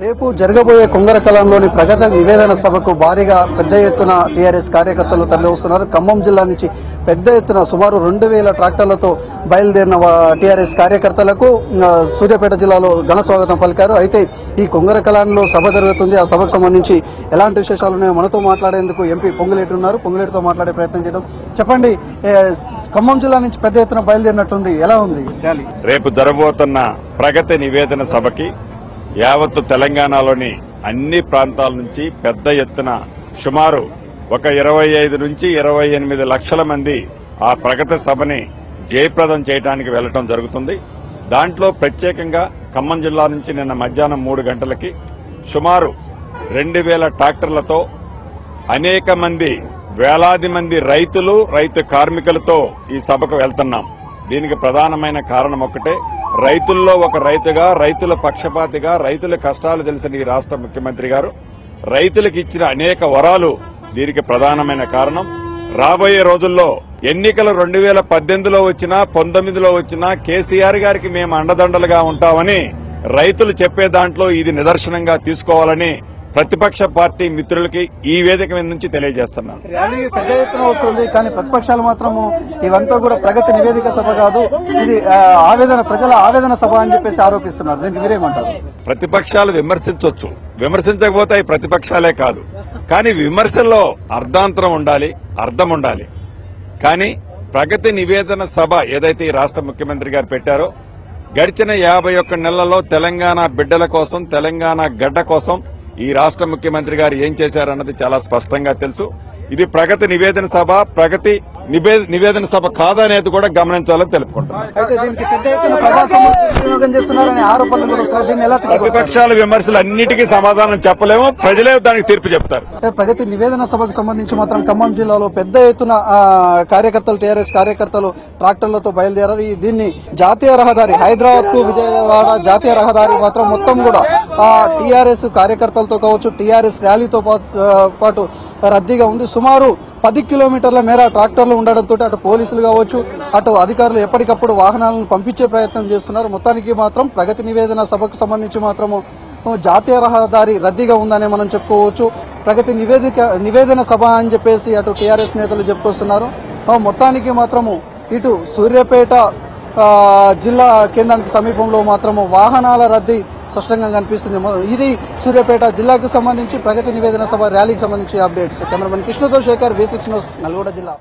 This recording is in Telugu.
రేపు జరగబోయే కొంగరకలంలోని ప్రగతి నివేదన సభకు భారీగా పెద్ద ఎత్తున టీఆర్ఎస్ కార్యకర్తలు తరలివస్తున్నారు. ఖమ్మం జిల్లా నుంచి పెద్ద ఎత్తున సుమారు 2000 ట్రాక్టర్లతో బయలుదేరిన టీఆర్ఎస్ కార్యకర్తలకు సూర్యాపేట జిల్లాలో ఘన స్వాగతం పలికారు. అయితే ఈ కొంగరకలంలో సభ జరుగుతుంది. ఆ సభకు సంబంధించి ఎలాంటి విశేషాలు ఉన్నాయో మనతో మాట్లాడేందుకు ఎంపీ పొంగులేటి ఉన్నారు. పొంగులేటితో మాట్లాడే ప్రయత్నం చేద్దాం. చెప్పండి, ఖమ్మం జిల్లా నుంచి పెద్ద ఎత్తున బయలుదేరినట్టుంది, ఎలా ఉంది ర్యాలీ? రేపు జరగబోతున్న ప్రగతి నివేదన సభకి యావత్తు తెలంగాణలోని అన్ని ప్రాంతాల నుంచి పెద్ద ఎత్తున సుమారు ఒక 25 నుంచి 28 లక్షల మంది ఆ ప్రగతి సభని జయప్రదం చేయడానికి వెళ్లడం జరుగుతుంది. దాంట్లో ప్రత్యేకంగా ఖమ్మం జిల్లా నుంచి నిన్న మధ్యాహ్నం 3 గంటలకి సుమారు 2000 ట్రాక్టర్లతో అనేక మంది వేలాది మంది రైతులు రైతు కార్మికులతో ఈ సభకు వెళ్తున్నాం. దీనికి ప్రధానమైన కారణం ఒక్కటే, రైతుల్లో ఒక రైతుగా, రైతుల పక్షపాతిగా, రైతుల కష్టాలు తెలిసిన ఈ రాష్ట్ర ముఖ్యమంత్రి గారు రైతులకు ఇచ్చిన అనేక వరాలు దీనికి ప్రధానమైన కారణం. రాబోయే రోజుల్లో ఎన్నికలు 2018లో వచ్చినా 19లో వచ్చినా కేసీఆర్ గారికి మేము అండదండలుగా ఉంటామని రైతులు చెప్పే దాంట్లో ఇది నిదర్శనంగా తీసుకోవాలని ప్రతిపక్ష పార్టీ మిత్రులకి ఈ వేదిక మీద నుంచి తెలియజేస్తున్నాను. ర్యాలీ పెద్ద ఎత్తున వస్తుంది, కానీ ప్రతిపక్షాలు మాత్రము ఇవంతా కూడా ప్రగతి నివేదిక సభ కాదు, ఇది ప్రజల ఆవేదన సభ అని చెప్పేసి ఆరోపిస్తున్నారు. దీనికి మీరేమంటారు? ప్రతిపక్షాలు విమర్శించవచ్చు, విమర్శించకపోతే అవి ప్రతిపక్షాలే కాదు. కానీ విమర్శల్లో అర్ధాంతరం ఉండాలి, అర్థం ఉండాలి. కానీ ప్రగతి నివేదన సభ ఏదైతే ఈ రాష్ట్ర ముఖ్యమంత్రి గారు పెట్టారో, గడిచిన 51 నెలల్లో తెలంగాణ బిడ్డల కోసం, తెలంగాణ గడ్డ కోసం ఈ రాష్ట్ర ముఖ్యమంత్రి గారు ఏం చేశారన్నది చాలా స్పష్టంగా తెలుసు. ఇది ప్రగతి నివేదన సభ, ప్రగతి నివేదన సభ కాదనేది కూడా గమనించాలని తెలుపుకుంటున్నారు. ప్రతిపక్షాల విమర్శలు అన్నిటికీ సమాధానం చెప్పలేము, ప్రజలే దానికి తీర్పు చెప్తారు. ప్రగతి నివేదన సభకు సంబంధించి మాత్రం ఖమ్మం జిల్లాలో పెద్ద ఎత్తున కార్యకర్తలు, టీఆర్ఎస్ కార్యకర్తలు ట్రాక్టర్లతో బయలుదేరారు. దీన్ని జాతీయ రహదారి, హైదరాబాద్ టు విజయవాడ జాతీయ రహదారి మాత్రం మొత్తం కూడా టీఆర్ఎస్ కార్యకర్తలతో కావచ్చు, టీఆర్ఎస్ ర్యాలీతో పాటు రద్దీగా ఉంది. సుమారు 10 కిలోమీటర్ల మేర ట్రాక్టర్లు ఉండడంతో అటు పోలీసులు కావచ్చు, అటు అధికారులు ఎప్పటికప్పుడు వాహనాలను పంపించే ప్రయత్నం చేస్తున్నారు. మొత్తానికి మాత్రం ప్రగతి నివేదన సభకు సంబంధించి మాత్రము జాతీయ రహదారి రద్దీగా ఉందని మనం చెప్పుకోవచ్చు. ప్రగతి నివేదన సభ అని చెప్పేసి అటు టీఆర్ఎస్ నేతలు చెప్పుకొస్తున్నారు. మొత్తానికి మాత్రము ఇటు సూర్యాపేట జిల్లా కేంద్రానికి సమీపంలో మాత్రము వాహనాల రద్దీ స్పష్టంగా కనిపిస్తుంది. ఇది సూర్యాపేట జిల్లాకు సంబంధించి ప్రగతి నివేదన సభ ర్యాలీకి సంబంధించి అప్డేట్స్. కెమెరామెన్ కృష్ణతో శేఖర్, V6 న్యూస్, నల్గొండ జిల్లా.